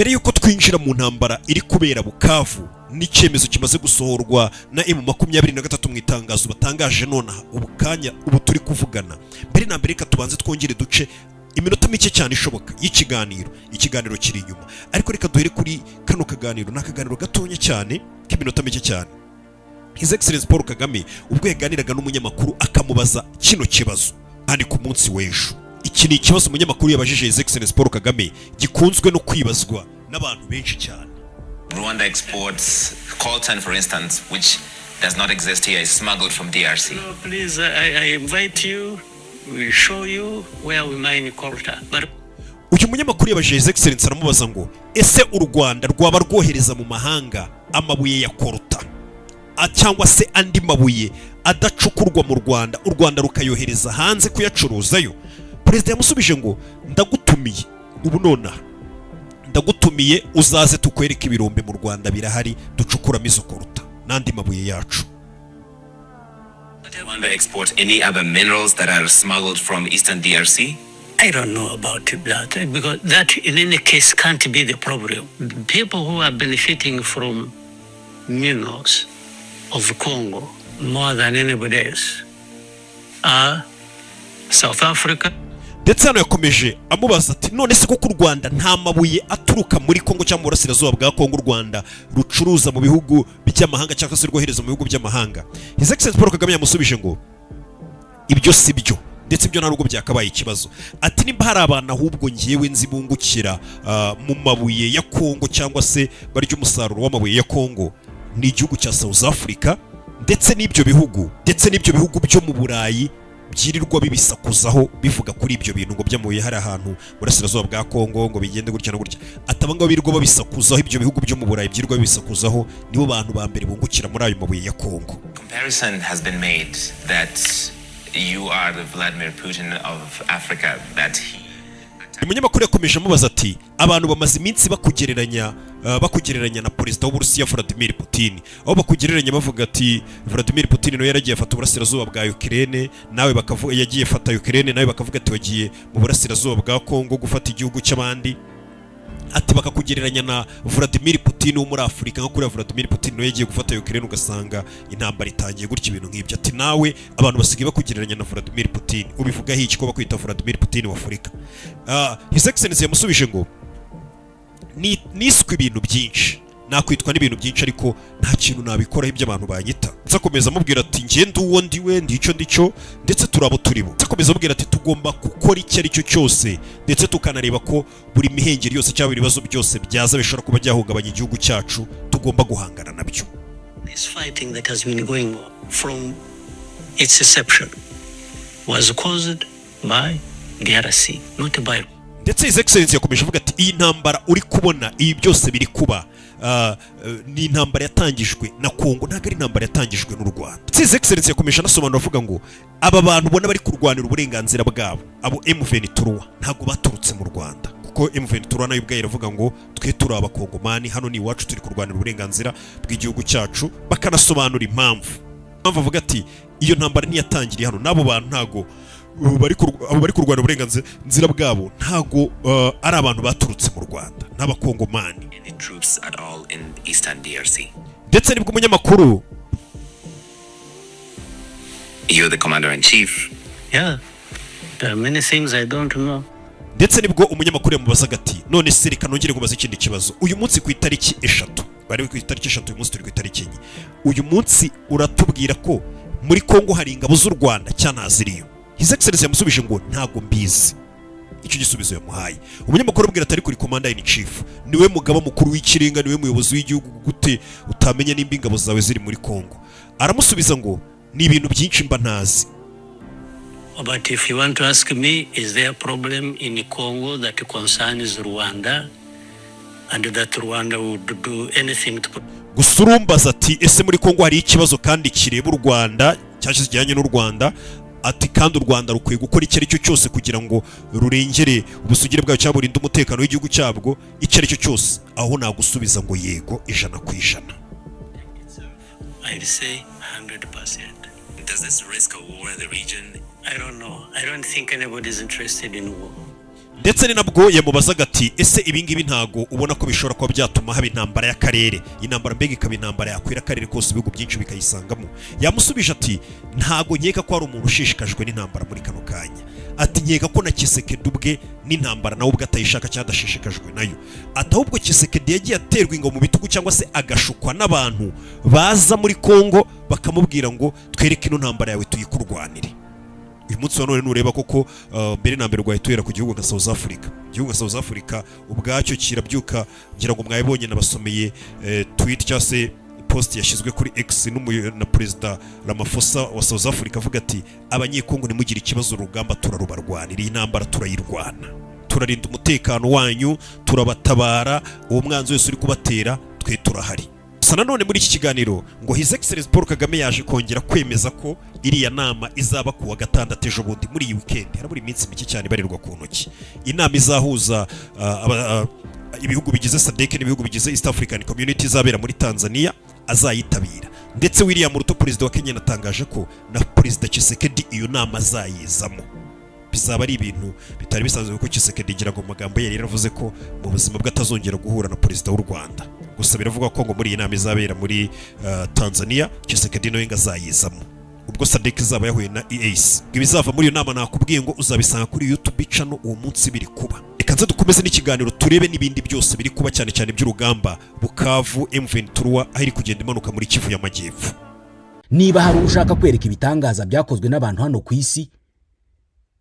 mbere yuko twinjira mu ntambara iri kubera Bukavu n'icyemezo kimaze gusohorwa na M23 mu itangazo batangaje nonaha ubu turi kuvugana, mbere na mbere tubanze twongere duce iminota mike cyane ishoboka ikiganiro kiri inyuma, ariko reka duhere kuri kano kaganiro, n'akaganiro gatonya cyane k'iminota mike cyane. His Excellency Paul Kagame ubwo yaganiraga n'umunyamakuru akamubaza kino kibazo kandi ku munsi w'ejo. Iki ni ikibazo umunyamakuru yabajije His Excellency Paul Kagame gikunzwe no kwibazwa n'abantu benshi cyane. Rwanda exports coltan, for instance, which does not exist here, is smuggled from DRC. No, please, I invite you. We show you where we mine coltan. But uyu munyamakuru yabajije His Excellency aramubaza ngo ese u Rwanda rwaba rwohereza mu mahanga amabuye ya coltan cyangwa se andi mabuye adacukurwa mu Rwanda, u Rwanda rukayohereza hanze kuyacuruzayo? Perezida yamusubije ngo ndagutumiye ubu nonaha, ndagutumiye uzaze tukwereka ibirombe mu Rwanda birahari ducukuramo izo coltan n'andi mabuye yacu. Rwanda export any other minerals that are smuggled from Eastern DRC? I don't know about that, because that in any case can't be the problem. People who are benefiting from minerals of Congo more than anybody else are South Africa. Ndetse hano yakomeje amubaza ati none se koko u Rwanda nta mabuye aturuka muri Kongo cyangwa mu burasirazuba bwa Kongo u Rwanda rucuruza mu bihugu by'amahanga cyangwa se rwohereza mu bihugu by'amahanga? His Excellency Paul Kagame yamusubije ngo ibyo si byo, ndetse ibyo ntabwo byakabaye ikibazo. Ati nimba hari abantu ahubwo ngiyewe nzibungukira mu mabuye ya Kongo cyangwa se barya umusaruro w'amabuye ya Kongo ni igihugu cya South Africa, ndetse n'ibyo bihugu byo mu Burayi byirirwa bibisakuzaho bivuga kuri ibyo bintu ngo by'amabuye hari ahantu burasirazuba bwa Kongo ngo bigende gutya na gutya. Atabanga birirwa babisakuzaho, ibyo bihugu byo mu Burayi byirirwa bibisakuzaho nibo bantu ba mbere bungukira muri ayo mabuye ya Kongo. Comparison has been made that you are the Vladimir Putin of Africa, that he... Umunyamakuru yakomeje amubaza ati abantu bamaze iminsi bakugereranya na perezida w'Uburusiya Vladimir Putin, aho bakugereranya bavuga ati Vladimir Putin no yaragiye afata uburasirazuba bwa Ukraine, nawe bakavuga yagiye afata Ukraine, nawe bakavuga ati wagiye mu burasirazuba bwa Kongo gufata igihugu cy'abandi. Ati bakakugereranya na Vladimir Putin wo muri Afurika, nko kuri Vladimir Putin no yagiye gufata Ukraine ugasanga intambara itangiye gutya ibintu nk'ibyo. Ati nawe abantu basigaye bakugereranya na Vladimir Putin, ubivuga iki ko bakwita Vladimir Putin wa Afurika? His Excellency yamusubije ngo niswe ibintu byinshi, nakwitwa n'ibintu byinshi ariko nta kintu nabikoraho ibyo abantu banyita. Nzakomeza amubwira ati ngende uwo ndiwe ndico ndetse turabo turibo. Nzakomeza amubwira ati tugomba gukora icyo ari cyo cyose, ndetse tukanareba ko buri mihengeri yose cyangwa ibibazo byose byaza bishobora kuba byahungabanya igihugu cyacu tugomba guhangana nabyo. This fighting that has been going on from its inception was caused by DRC, not by... Ndetse His Excellency yakomeje avuga ati iyi ntambara uri kubona ibi byose biri kuba ni intambara yatangijwe na Kongo, ntabwo ari intambara yatangijwe n'u Rwanda. His Excellency yakomeje anasobanura avuga ngo aba bantu ubona bari kurwanira uburenganzira bwabo, abo M23 ntabwo baturutse mu Rwanda, kuko M23 nayo ubwayo iravuga ngo twe turi abakongomani, hano ni iwacu turi kurwanira uburenganzira bw'igihugu cyacu. Bakanasobanura impamvu avuga ati iyo ntambara ntiyatangiriye hano, n'abo bantu ntago bari kurwana uburenganzira bwabo ntago ari abantu baturutse mu Rwanda n'abakongomani. Ndetse nibwo umunyamakuru, you're the commander in chief. Yeah, there are many things I don't know. Ndetse nibwo umunyamakuru yamubazaga ati none se reka nongere kubaza ikindi kibazo. Uyu munsi ku itariki 3, bari ku itariki 3, uyu munsi turi ku itariki 4. Uyu munsi uratubwira ko muri Kongo hari ingabo z'u Rwanda cyangwa ntaziriyo? His Excellency yamusubije ngo ntago mbizi. Icyo gisubizo yamuhaye. Umunyamakuru abwira atari kuri commander in chief, niwe mugaba mukuru w'ikirenga, niwe muyobozi w'igihugu, gute utamenya nimba ingabo zawe ziri muri Kongo? Aramusubiza ngo ni ibintu byinshi mba ntazi. But if you want to ask me, is there a problem in Congo that concerns Rwanda and that Rwanda would do anything to... Gusurumbaza ati ese muri Kongo hari ikibazo kandi kireba u Rwanda cyangwa kijyanye n'u Rwanda? Ati kandi u Rwanda rukwiye gukora icyo ari cyo cyose kugira ngo rurengere ubusugire bwayo cyangwa burinde umutekano w'igihugu cyabwo, icyo ari cyo cyose. Aho nagusubiza ngo yego 100%. I'd say 100%. Does this risk a war in the region? I don't know. I don't think anybody is interested in war. ndetse ni nabwo yamubazaga ati ese ibingibi ntago ubona ko bishobora kuba byatuma haba intambara y'akarere, intambara mbega ikaba intambara yakwira akarere kose ibihugu byinshi bikayisangamo. Yamusubije ati ntago nkeka ko hari umuntu ushishikajwe n'intambara muri kano kanya, ati nkeka ko na Tshisekedi ubwe n'intambara nawe ubwe atayishaka cyangwa adashishikajwe nayo, ati ahubwo Tshisekedi yagiye aterwa ingabo mu bitugu cyangwa se agashukwa n'abantu baza muri Kongo bakamubwira ngo twereke ino ntambara yawe tuyikurwanire. Uyu munsi wa none nureba koko mbere na mbere rwahituhera ku gihugu nka South Africa. Igihugu nka South Africa ubwacyo kirabyuka, ngira ngo mwabibonye nabasomeye tweet cyangwa se post yashyizwe kuri X na Perezida Ramaphosa wa South Africa avuga ati abanyekongo nimugire ikibazo urugamba turarubarwanira, iyi ntambara turayirwana, turarinda umutekano wanyu, turabatabara, uwo mwanzi wese uri kubatera twe turahari. Gusa nanone muri iki kiganiro ngo His Excellency Paul Kagame yaje kongera kwemeza ko iriya nama izaba kuwa gatandatu ejo bundi muri iyi weekend, harabura iminsi mike cyane barirwa ku ntoki. Inama izahuza ibihugu bigize SADC n'ibihugu bigize East African Community izabera muri Tanzania azayitabira, ndetse William Ruto perezida wa Kenya natangaje ko na perezida Tshisekedi iyo nama azayizamo. Bizaba ari ibintu bitari bisanzwe kuko Tshisekedi gira ngo magambo yari yaravuze ko mu buzima bwe atazongera guhura na perezida w'u Rwanda. Gusa biravuga ko ngo muri iyi nama izabera muri Tanzania Tshisekedi nawe ngazayizamo, ubwo SADC izaba yahuye na EAC. Ibizava muri iyo nama nakubwiye ngo uzabisanga kuri YouTube channel uwo munsi biri kuba. Reka nze dukomeze n'ikiganiro turebe n'ibindi byose biri kuba cyane cyane by'urugamba Bukavu M23 aho iri kugenda imanuka muri Kivu y'Amajyepfo. Niba hari ushaka kwereka ibitangaza byakozwe n'abantu hano ku isi,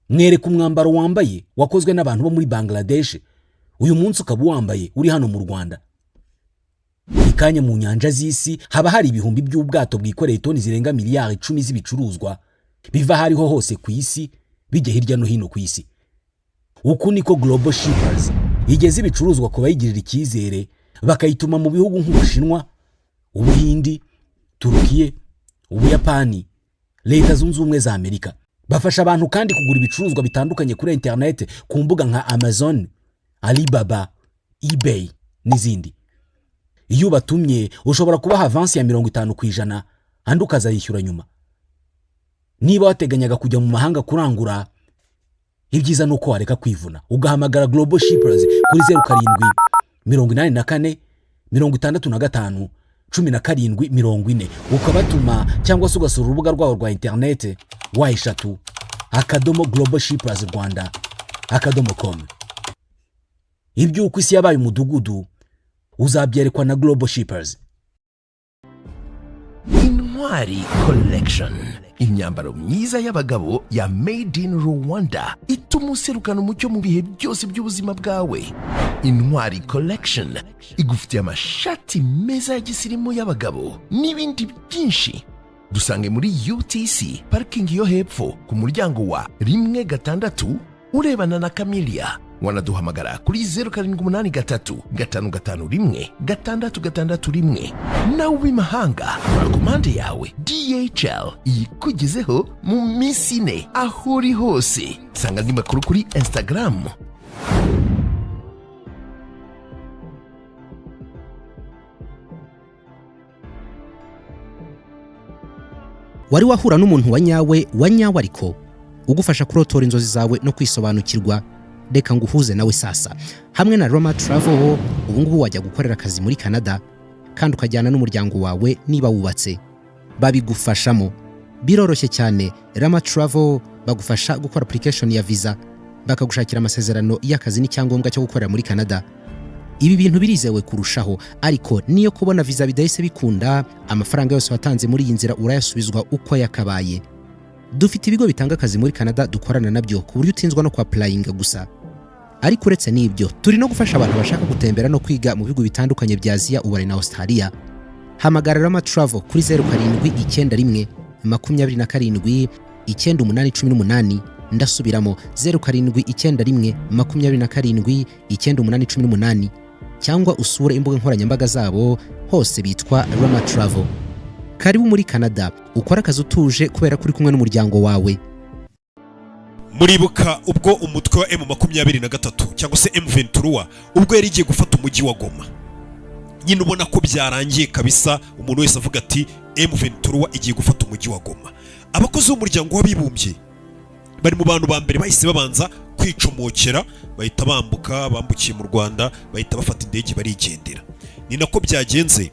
mwereka umwambaro wambaye wakozwe n'abantu bo muri Bangladesh, uyu munsi ukaba wambaye uri hano mu Rwanda. Ikanya mu nyanja z'isi haba hari ibihumbi by'ubwato bwikoreye toni zirenga miliyari 10 z'ibicuruzwa biva hariho hose ku isi bijye hirya no hino ku isi. Uku niko Global Shippers igeze ibicuruzwa ko bayigirira icyizere bakayituma mu bihugu nk'Ubushinwa, Ubuhindi, Turukiye, Ubuyapani, Leta Zunze Ubumwe za Amerika. Bafasha abantu kandi kugura ibicuruzwa bitandukanye kuri internet ku mbuga nka Amazon, Alibaba, eBay n'izindi. Iyo batumye ushobora kubaha avance ya 50% andi ukazayishyura nyuma. Niba wateganyaga kujya mu mahanga kurangura, ibyiza nuko wareka kwivuna ugahamagara Global Shippers kuri 0784 65 17 ukabatuma cyangwa se ugasura urubuga rwabo rwa internet eshatu globalshippers.rwanda.com. Ibyo uko isi yabaye umudugudu uzabyerekwa na Global Shippers. Intwari Collection, imyambaro myiza y'abagabo ya Made in Rwanda ituma userukana umucyo mu bihe byose by'ubuzima bwawe. Intwari Collection igufitiye amashati meza ya gisirimu y'abagabo n'ibindi byinshi. Dusange muri UTC parking yo hepfo ku muryango wa 16 urebana na Camellia. Wanaduhamagara kuri 0783551661. Nawe ubimahanga komande yawe DHL ikugezeho mu minsi 4 aho uri hose. Sanga ngimakuru kuri Instagram. Wari wahura n'umuntu wa nyawe ariko ugufasha kurotora inzozi zawe no kwisobanukirwa. Reka nguhuze nawe sasa. Hamwe na Roma Travel ubu ngubu wajya gukorera akazi muri Canada kandi ukajyana n'umuryango wawe niba wubatse. Babigufashamo biroroshye cyane. Roma Travel bagufasha gukora application ya visa, bakagushakira amasezerano y'akazi n'icyangombwa cyo gukorera muri Canada. Ibi bintu birizewe kurushaho, ariko niyo kubona visa bidahise bikunda, amafaranga yose watanze muri iyi nzira urayasubizwa uko yakabaye. Dufite ibigo bitanga akazi muri Canada dukorana nabyo ku buryo utinzwa no kwa applying gusa. Ariko uretse n'ibyo, turi no gufasha abantu bashaka gutembera no kwiga mu bihugu bitandukanye bya Asia, Uburayi na Australia. Hamagara Rama Travel kuri 0791 27 9818. Ndasubiramo 0791 27 9818, cyangwa usure imbuga nkoranyambaga zabo, hose bitwa Rama Travel. Karibu muri Canada, ukora akazi utuje kubera kuri kumwe n'umuryango wawe. Muribuka ubwo umutwe wa M23 cyangwa se M23 ubwo yari igiye gufata umujyi wa Goma. Nyine ubona ko byarangiye kabisa, umuntu wese avuga ati M23 igiye gufata umujyi wa Goma. Abakozi b'umuryango w'abibumbye bari mu bantu ba mbere bahise babanza kwicomokera, bahita bambukiye mu Rwanda, bahita bafata indege barigendera. Ni nako byagenze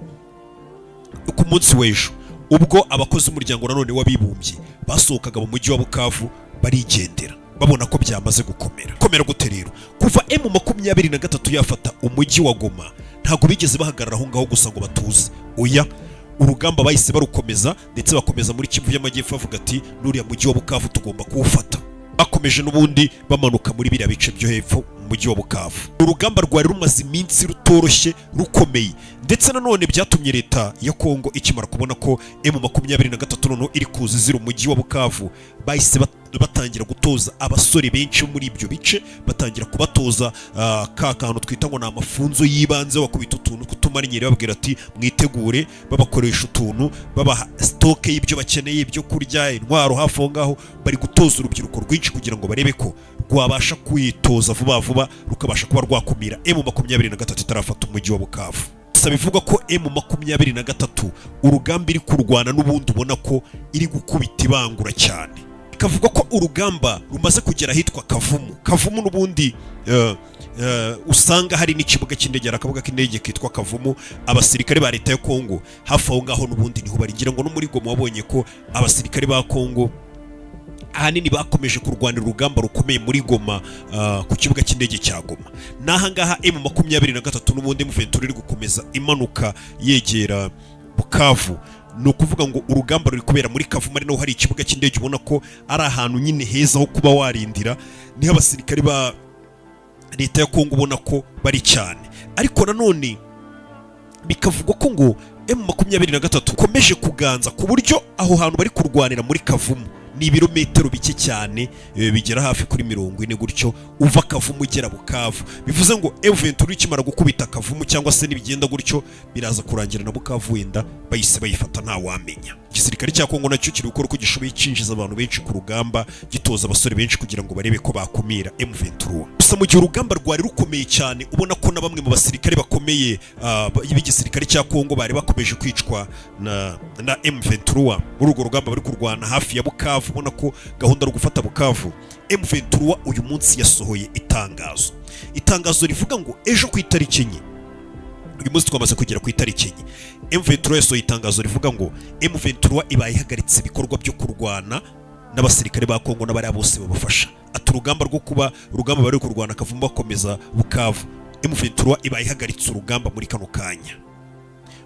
ku munsi w'ejo, ubwo abakozi umuryango nanone w'abibumbye basohokaga mu mujyi wa Bukavu barigendera, babona ko byamaze gukomera gute rero. Kuva M23 yafata umujyi wa Goma, ntago bigeze bahagarara aho ngaho gusa ngo batuze, oya, urugamba bahise barukomeza, ndetse bakomeza muri Kivu y'Amajyepfo bavuga ati nuriya mujyi wa Bukavu tugomba kuwufata. Bakomeje n'ubundi bamanuka muri biriya bice byo hepfo mu mujyi wa Bukavu. Urugamba rwari rumaze iminsi rutoroshye, rukomeye, ndetse nanone byatumye leta ya Kongo ikimara kubona ko M23 noneho iri kuzizira umujyi wa Bukavu, bahise batangira gutoza abasore benshi muri ibyo bice, batangira kubatoza ka kantu twita ngo ni amafunzo y'ibanze, bakubita utuntu kutumarinyere, babwira ati mwitegure, babakoresha utuntu, babaha stoke y'ibyo bakeneye, ibyo kurya, intwaro hafi aho ngaho. Bari gutoza urubyiruko rwinshi kugira ngo barebe ko rwabasha kwitoza vuba vuba, rukabasha kuba rwakumira M23 itarafata umujyi wa Bukavu. Bivuga ko M23 urugamba iri kurwana n'ubundi ubona ko iri gukubita ibangura cyane. Kavuga ko urugamba rumaze kugera hitwa Kavumu n'ubundi usanga hari n'ikibuga cy'indege, akabuga k'indege kitwa Kavumu. Abasirikare ba leta ya Kongo hafi aho ngaho n'ubundi niho barigira ngo no muri Goma wabonye ko abasirikare ba Kongo ahanini bakomeje kurwanira urugamba rukomeye muri Goma, ku kibuga cy'indege cya Goma. Naha ngaha M23 n'ubundi M23 iri gukomeza imanuka yegera Bukavu. Ni ukuvuga ngo urugamba ruri kubera muri Kavumu, ari naho hari ikibuga cy'indege, ubona ko ari ahantu nyine heza ho kuba warindira. Niho abasirikare ba leta ya Kongo ubona ko bari cyane, ariko nanone bikavugwa ko ngo M23 komeje kuganza ku buryo aho hantu bari kurwanira muri Kavumu ni ibirometero bike cyane, bigera hafi kuri 40 gutyo uva Kavumu ugera Bukavu. Bivuze ngo M23 ikimara gukubita Kavumu cyangwa se nibigenda gutyo biraza kurangira na Bukavu wenda bahise bayifata nta wamenya. Igisirikare cya Kongo nacyo kiri gukora uko gishoboye cinjiza abantu benshi ku rugamba, gitoza abasore benshi kugira ngo barebe ko bakumira M23. Gusa mu gihe urugamba rwari rukomeye cyane, ubona ko na bamwe mu basirikare bakomeye b'igisirikare cya Kongo bari bakomeje kwicwa na M23 muri urwo rugamba bari kurwana hafi ya Bukavu. Ubona ko gahunda yo gufata Bukavu, M23 uyu munsi yasohoye itangazo rivuga ngo ejo ku itariki enye, uyu munsi twamaze kugera ku itariki enye, M23 yasohoye itangazo rivuga ngo M23 ibaye ihagaritse ibikorwa byo kurwana n'abasirikare ba Kongo n'abari bose babafasha. Ati urugamba bari kurwana Kavumu bakomeza Bukavu, M23 ibaye ihagaritse urugamba muri kano kanya.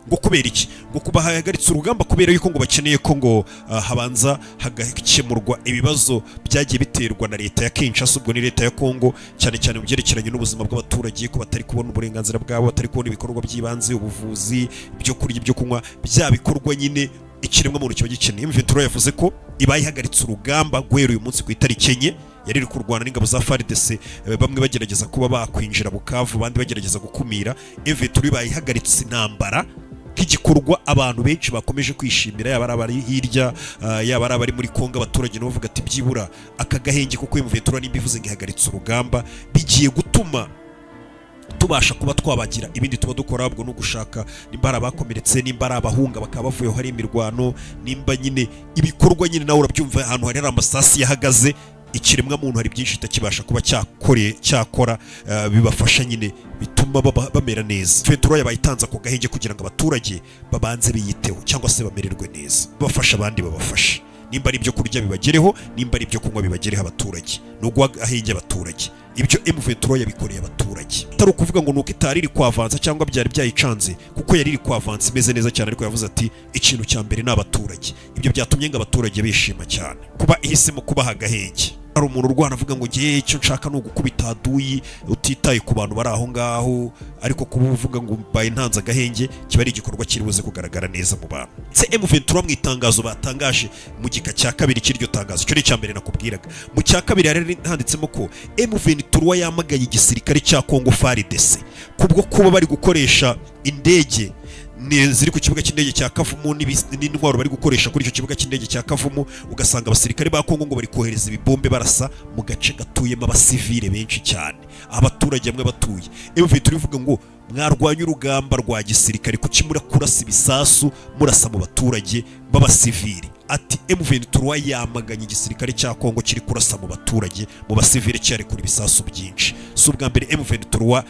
Ngo kubera iki? Ngo kubahagaritse urugamba kubera yuko ngo bakeneye ko ngo habanza hagakemurwa ibibazo byagiye biterwa na leta ya Kinshasa, ubwo ni leta ya Kongo, cyane cyane mu byerekeranye n'ubuzima bw'abaturage, ko batari kubona uburenganzira bwabo, batari kubona ibikorwa by'ibanze, ubuvuzi, ibyo kurya, ibyo kunywa, bya bikorwa nyine ikiremwa muntu kiba gikeneye. M23 yavuze ko ibaye ihagaritse urugamba guhera uyu munsi ku itariki enye. Yari iri kurwana n'ingabo za FARDC, bamwe bagerageza kuba bakwinjira Bukavu, abandi bagerageza gukumira. M23 ibaye ihagaritse intambara nk'igikorwa abantu benshi bakomeje kwishimira, yaba ari abari hirya, yaba ari abari muri Kongo. Abaturage nabo bavuga ati byibura aka gahenge kuko M23 nimbivuze ngo ihagaritse urugamba bigiye gutuma tubasha kuba twabagira ibindi tuba dukora, ahubwo no gushaka nimba ari abakomeretse, nimba ari abahunga bakaba bavuyeho hari imirwano, nimba nyine ibikorwa nyine nawe urabyumva ahantu hari amasasi yahagaze, ikiremwa muntu hari byinshi itakibasha kuba cyakora, bibafasha nyine bituma bamera neza. M23 yabayitanza ko gahenge kugira ngo abaturage babanze biyiteho cyangwa se bamererwe neza, bafasha abandi babafasha, nimba ari ibyo kurya bibagereho, nimba ari ibyo kunywa bibagereho abaturage, no guha ahenge abaturage. Ibyo M23 yabikoreye abaturage, atari ukuvuga ngo nuko itari iri kwavanza cyangwa byari byayicanze, kuko yari iri kwavanza imeze neza cyane, ariko yavuze ati ikintu cya mbere ni abaturage. Ibyo byatumye ngo abaturage bishima cyane kuba ihisemo kubaha agahenge. Hari umuntu urwana avuga ngo ngiye icyo nshaka no gukubita aduyi utitaye ku bantu bari aho ngaho, ariko kuba uvuga ngo mbaye ntanze agahenge kiba ari igikorwa kiri buze kugaragara neza mu bantu. Se M23 mu itangazo batangaje mu gika cya kabiri cy'iryo tangazo, cyo ni cya mbere nakubwiraga. Mu cya kabiri hari handitsemo ko M23 yamagaye igisirikare cya Kongo FARDC kubwo kuba bari gukoresha indege ziri ku kibuga cy'indege cya Kavumu n'intwaro bari gukoresha kuri icyo kibuga cy'indege cya Kavumu. Ugasanga abasirikare ba Kongo ngo bari kohereza ibibombe barasa mu gace gatuyemo abasivile benshi cyane, abaturage bamwe batuye. M23 ivuga ngo mwarwanya urugamba rwa gisirikare kuki murakurasa ibisasu murasa mu baturage b'abasivile. ati M23 yamaganye igisirikare cya Kongo kiri kurasa mu baturage mu basivile cyari kuri bisasu byinshi. Si ubwa mbere M23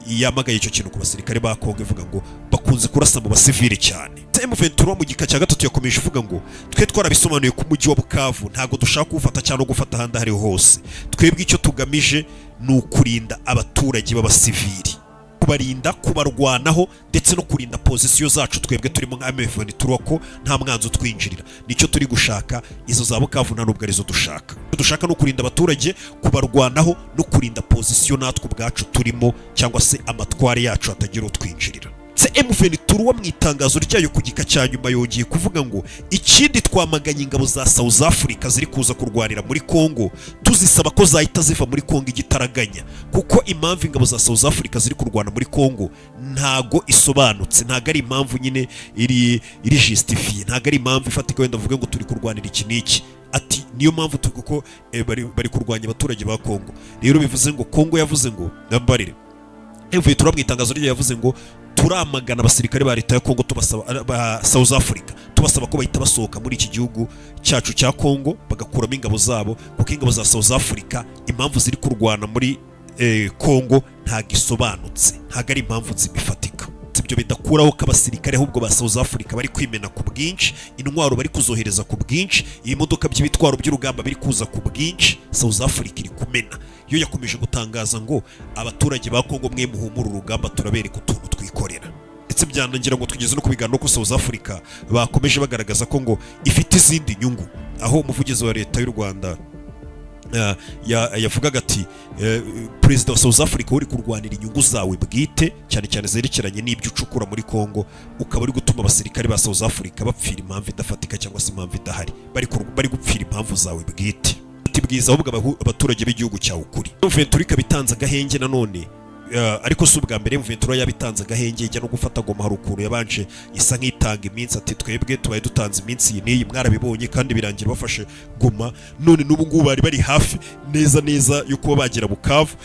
yamagaye icyo kintu ku basirikare ba Kongo ivuga ngo bakunze kurasa mu basivile cyane. M23 mu gika cya gatatu yakomeje ivuga ngo twe twarabisobanuye ku mujyi wa Bukavu ntago dushaka gufata cyangwa gufata ahandi hari hose. Twebwe icyo tugamije ni ukurinda abaturage b'abasivili, kubarinda, kubarwanaho ndetse no kurinda pozisiyo zacu twebwe turimo nka M23 ko nta mwanzo twinjirira. Nicyo turi gushaka, izo za Bukavu nta nubwo arizo dushaka. Dushaka no kurinda abaturage, kubarwanaho no kurinda pozisiyo natwe ubwacu turimo cyangwa se amatware yacu atagira utwinjirira. Se M23 mu itangazo ryayo ku gika cya nyuma yongeye kuvuga ngo ikindi twamaganye ingabo za South Africa ziri kuza kurwanira muri Kongo, tuzisaba ko zahita ziva muri Kongo igitaraganya, kuko impamvu ingabo za South Africa ziri kurwana muri Kongo ntago isobanutse, ntago ari impamvu nyine iri justifie, ntago ari impamvu ifatika wenda mvuge ngo turi kurwanira iki n'iki. Ati niyo mpamvu kuko bari kurwanya abaturage ba Kongo. Rero bivuze ngo Kongo yavuze ngo nambarire M23 mu itangazo ryayo yavuze ngo turamagana abasirikare ba leta ya Kongo tubasaba South Africa tubasaba ko bahita basohoka muri iki gihugu cyacu cya Kongo bagakuramo ingabo zabo, kuko ingabo za South Africa impamvu ziri kurwana muri Kongo ntago isobanutse, ntago ari impamvu zibifatika. Ibyo bidakuraho ko abasirikare ahubwo ba South Africa bari kwimena ku bwinshi, intwaro bari kuzohereza ku bwinshi, ibimodoka by'ibitwaro by'urugamba biri kuza ku bwinshi, South Africa iri kumena. Yo yakomeje gutangaza ngo abaturage ba Kongo mwe muhumura urugamba turabereka utuntu twikorera. Ndetse byanangira ngo tugeze no kubiganira ko South Africa bakomeje bagaragaza ko ngo ifite izindi nyungu, aho umuvugizi wa leta y'u Rwanda yavugaga ati perezida wa South Africa uri kurwanira inyungu zawe bwite cyane cyane zerekeranye n'ibyo ucukura muri Kongo, ukaba uri gutuma abasirikare ba South Africa bapfira impamvu idafatika cyangwa se impamvu idahari, bari gupfira impamvu zawe bwite. Ati bwiza ahubwo abaturage b'igihugu cyawe ukuri. M23 ikabitanze agahenge nanone, ariko si ubwa mbere M23 yabitanze agahenge ijya no gufata Goma. Hari ukuntu yabanje isa nk'itanga iminsi, ati twebwe tubaye dutanze iminsi iyi n'iyi mwarabibonye kandi birangira bafashe Goma, none n'ubu ngubu bari hafi neza yo kuba bagira Bukavu,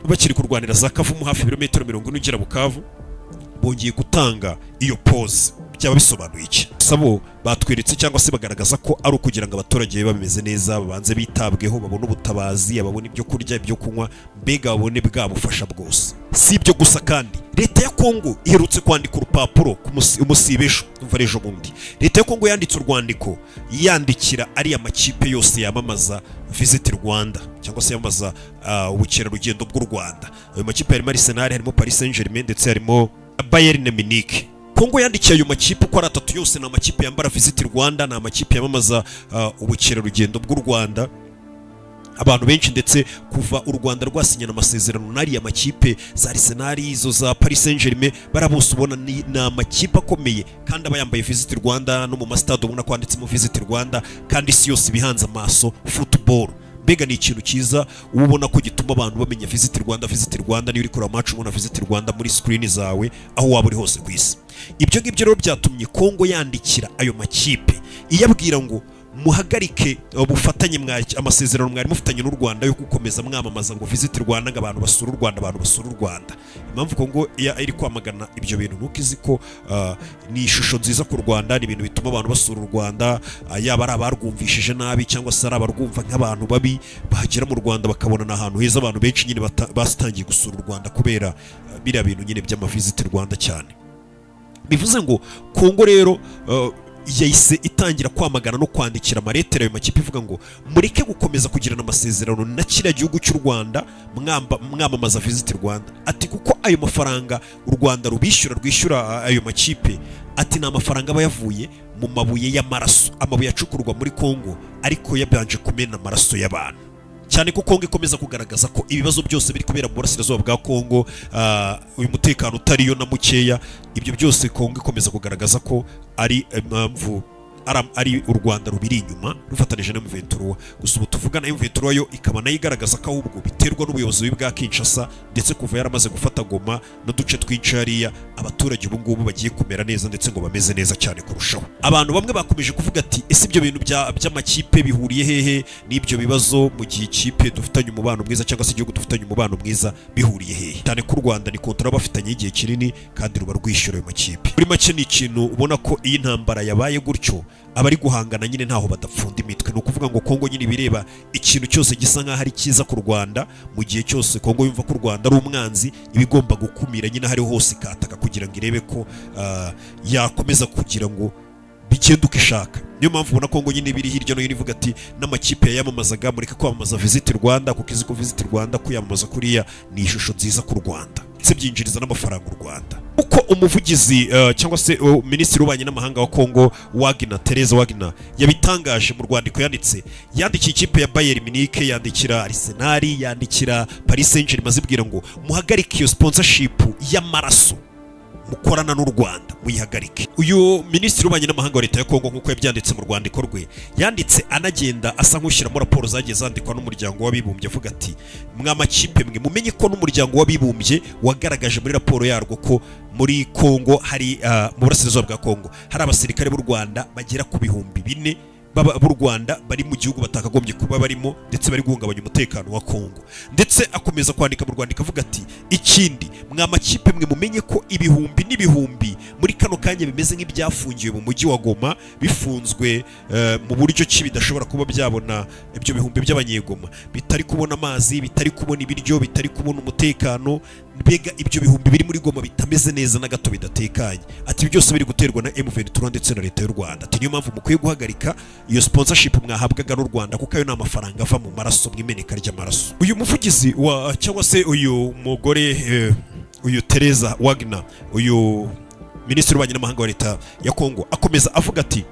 bakiri kurwanira za Kavumu hafi ibirometero 40 ugera Bukavu, bongeye gutanga iyo pause. Byaba bisobanuye iki? Sabo batweretse cyangwa se bagaragaza ko ari ukugira ngo abaturage bameze neza, babanze bitabweho, babone ubutabazi, babone ibyo kurya, ibyo kunywa, mbega babone bwabufasha bwose. Si ibyo gusa kandi leta ya Kongo iherutse kwandika urupapuro ku umusibesho umva rejo bundi. Leta ya Kongo yanditse urwandiko yandikira ari amakipe yose yamamaza Visit Rwanda cyangwa se yamamaza ubukerarugendo bw'u Rwanda. Ayo makipe harimo Arsenal, harimo Paris Saint-Germain ndetse harimo Bayern Munich. Kongo yandikiye ayo makipe uko ari atatu yose ni amakipe yambara Visit Rwanda, ni amakipe yamamaza ubukerarugendo bw'u Rwanda. Abantu benshi ndetse kuva u Rwanda rwasinyana amasezerano n'ari amakipe za Arsenal, izo za Paris Saint-Germain, barabose ubona ni amakipe akomeye kandi abayambaye Visit Rwanda no mu mastade ubona kwanditsemo Visit Rwanda, kandi isi yose bihanze amaso football. Mbega ni ikintu cyiza ubona ko gituma abantu bamenya Visit Rwanda. Visit Rwanda niyo uri kuri match ubona Visit Rwanda muri screen zawe aho waba uri hose ku isi. Ibyo ngibyo rero byatumye Kongo yandikira ayo makipe iyabwira ngo muhagarike ubufatanye amasezerano mwari mufitanye n'u Rwanda yo gukomeza mwamamaza ngo Visit Rwanda, ngo abantu basura u Rwanda, abantu basura u Rwanda. Impamvu Kongo iri kwamagana ibyo bintu nuko izi ko ni ishusho nziza ku Rwanda, ni ibintu bituma abantu basura u Rwanda, yaba ari abarwumvishije nabi cyangwa se ari abarwumva nk'abantu babi, bahagera mu Rwanda bakabona na ahantu heza. Abantu benshi nyine bastangiye gusura u Rwanda kubera biriya bintu nyine by'ama Visit Rwanda cyane. Bivuze ngo Kongo rero yahise itangira kwamagana no kwandikira amaletera ayo makipe ivuga ngo mureke gukomeza kugirana amasezerano na kiriya gihugu cy'u Rwanda mwamamaza Visit Rwanda. Ati kuko ayo mafaranga u Rwanda rwishyura ayo makipe, ati ni amafaranga aba yavuye mu mabuye y'amaraso, amabuye acukurwa muri Kongo ariko yabanje kumena amaraso y'abantu. Cyane ko Kongo ikomeza kugaragaza ko ibibazo byose biri kubera mu burasirazuba bwa Kongo, uyu mutekano utariyo na mukeya, ibyo byose Kongo ikomeza kugaragaza ko ari impamvu ari u Rwanda rubiri inyuma rufatanije na M23. Gusa ubu tuvugana M23 yo ikaba nayo igaragaza ko ahubwo biterwa n'ubuyobozi bwa Kinshasa, ndetse kuva yaramaze gufata Goma n'uduce twinshi hariya, abaturage ubu ngubu bagiye kumera neza ndetse ngo bameze neza cyane kurushaho. Abantu bamwe bakomeje kuvuga ati ese ibyo bintu by'amakipe bihuriye hehe n'ibyo bibazo, mu gihe ikipe dufitanye umubano mwiza cyangwa se igihugu dufitanye umubano mwiza bihuriye hehe? Cyane ko u Rwanda ni kontra bafitanye igihe kinini kandi ruba rwishyura ayo makipe. Muri make ni ikintu ubona ko iyi ntambara yabaye gutyo abari guhangana nyine ntaho badapfunda imitwe. Ni ukuvuga ngo Kongo nyine bireba ikintu cyose gisa nk'aho ari cyiza ku Rwanda, mu gihe cyose Kongo yumva ko u Rwanda ari umwanzi ibigomba gukumira nyine hari hose ikataka kugira ngo irebe ko yakomeza kugira ngo bigenda uko ishaka. Niyo mpamvu ubona Kongo nyine biri hirya no hino ivuga ati n'amakipe yayamamazaga mureke kwamamaza Visit Rwanda, kuko izi ko Visit Rwanda kuyamamaza kuriya ni ishusho nziza ku Rwanda ndetse byinjiriza n'amafaranga u Rwanda. Uko umuvugizi cyangwa se minisitiri w'ububanyi n'amahanga wa Kongo Wagner, Therese Wagner yabitangaje mu rwandiko yanditse, yandikiye ikipe ya Bayern Munich, yandikira Arsenal, yandikira Paris Saint-Germain azibwira ngo muhagarike iyo sponsorship y'amaraso mukorana n'u Rwanda muyihagarike. Uyu minisitiri w'ububanyi n'amahanga wa leta ya Kongo nk'uko yabyanditse mu rwandiko rwe, yanditse anagenda asa nk'ushyiramo raporo zagiye zandikwa n'umuryango w'abibumbye avuga ati mw'amakipe mwe mumenye ko n'umuryango w'abibumbye wagaragaje muri raporo yarwo ko muri Kongo hari mu burasirazuba bwa Kongo hari abasirikare b'u Rwanda bagera ku 4,000 b'u Rwanda bari mu gihugu batakagombye kuba barimo ndetse bari guhungabanya umutekano wa Kongo. Ndetse akomeza kwandika mu Rwanda avuga ati ikindi mw'amakipe mwe mumenye ko ibihumbi n'ibihumbi muri kano kanya bimeze nk'ibyafungiwe mu mujyi wa Goma, bifunzwe mu buryo ki bidashobora kuba byabona ibyo bihumbi by'abanyegoma, bitari kubona amazi, bitari kubona ibiryo, bitari kubona umutekano, mbega ibyo bihumbi biri muri Goma bitameze neza na gato bidatekanye. Ati byose biri guterwa na M23 ndetse na leta y'u Rwanda. Ati niyo mpamvu mukwiye guhagarika iyo sponsorship mwahabwaga n'u Rwanda kuko ayo ni amafaranga ava mu maraso, mwimeneka ry'amaraso. Uyu muvugizi wa cyangwa se uyu mugore uyu Therese Wagner, uyu minisitiri w'ububanyi n'amahanga wa leta ya Kongo akomeza avuga ati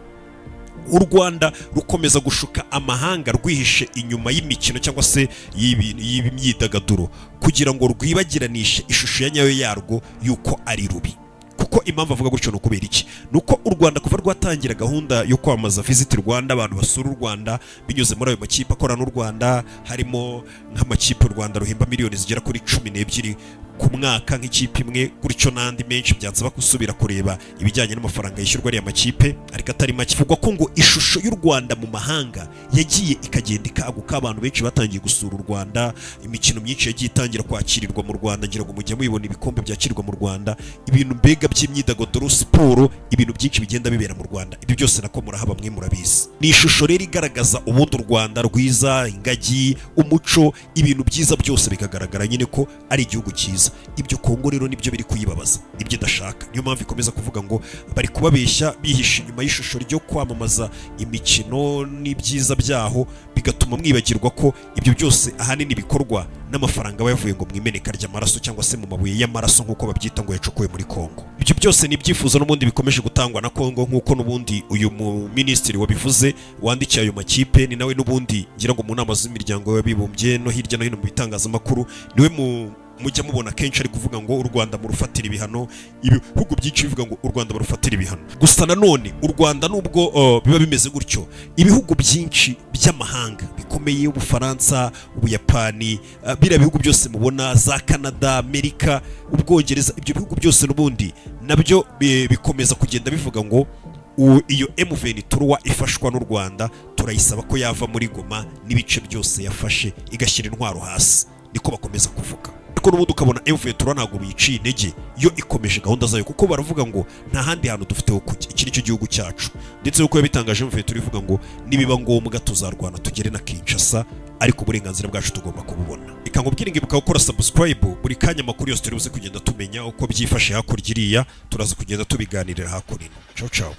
u Rwanda rukomeza gushuka amahanga rwihishe inyuma y'imikino cyangwa se y'imyidagaduro kugira ngo rwibagiranishe ishusho ya nyayo yarwo yuko ari rubi. Kuko impamvu avuga gutyo n'ukubera iki? Nuko u Rwanda kuva rwatangira gahunda yo kwamamaza Visit Rwanda, abantu basura u Rwanda binyuze muri ayo makipe akorana n'u Rwanda, harimo nk'amakipe u Rwanda ruhemba miliyoni zigera kuri 12 ku mwaka nk'ikipe imwe, gutyo n'andi menshi byansaba gusubira kureba ibijyanye n'amafaranga yishyurwa ari amakipe, ariko atari make. Vuga ko ngo ishusho y'u Rwanda mu mahanga yagiye ikagenda ikaguka, abantu benshi batangiye gusura u Rwanda, imikino myinshi yagiye itangira kwakirirwa mu Rwanda, ngira ngo mujye mubibona ibikombe byakirirwa mu Rwanda, ibintu mbega by'imyidagaduro, siporo, ibintu byinshi bigenda bibera mu Rwanda. Ibyo byose nako murahaba mwe murabizi. Ni ishusho rero igaragaza ubundi u Rwanda rwiza, ingagi, umuco, ibintu byiza byose bikagaragara nyine ko ari igihugu cyiza. Ibyo Kongo rero nibyo biri kuyibabaza, ibyo idashaka. Niyo mpamvu ikomeza kuvuga ngo bari kubabeshya bihisha inyuma y'ishusho ryo kwamamaza imikino n'ibyiza byaho, bigatuma mwibagirwa ko ibyo byose ahanini bikorwa n'amafaranga bayavuye ngo mwimeneka ry'amaraso cyangwa se mu mabuye y'amaraso nk'uko babyita ngo yacukuwe muri Kongo. Ibyo byose ni ibyifuzo n'ubundi bikomeje gutangwa na Kongo, nk'uko n'ubundi uyu minisitiri wabivuze wandikiye ayo makipe, ni nawe n'ubundi ngira ngo mu nama z'imiryango y'abibumbye no hirya no hino mu bitangazamakuru niwe mujya mubona kenshi ari kuvuga ngo u Rwanda murufatira ibihano, ibihugu byinshi bivuga ngo u Rwanda barufatira ibihano. Gusa nanone u Rwanda nubwo biba bimeze gutyo, ibihugu byinshi by'amahanga bikomeye, Ubufaransa, Ubuyapani, bira bihugu byose mubona, za Canada, Amerika, Ubwongereza, ibyo bihugu byose n'ubundi nabyo bikomeza kugenda bivuga ngo iyo M23 ifashwa n'u Rwanda turayisaba ko yava muri Goma n'ibice byose yafashe igashyira intwaro hasi. Niko bakomeza kuvuga. Ariko n'ubundi ukabona M23 ntabwo biciye intege, yo ikomeje gahunda zayo, kuko baravuga ngo nta handi hantu dufite ho kujya, iki nicyo gihugu cyacu. Ndetse uko yabitangaje M23 ivuga ngo nibiba ngombwa tuzarwana tugere na Kinshasa, ariko uburenganzira bwacu tugomba kububona. Reka nkubwire ngibuka gukora subscribe, buri kanya amakuru yose turi buze kugenda tumenya uko byifashe hakurya iriya, turaza kugenda tubiganirira hakurino. Ciao ciao.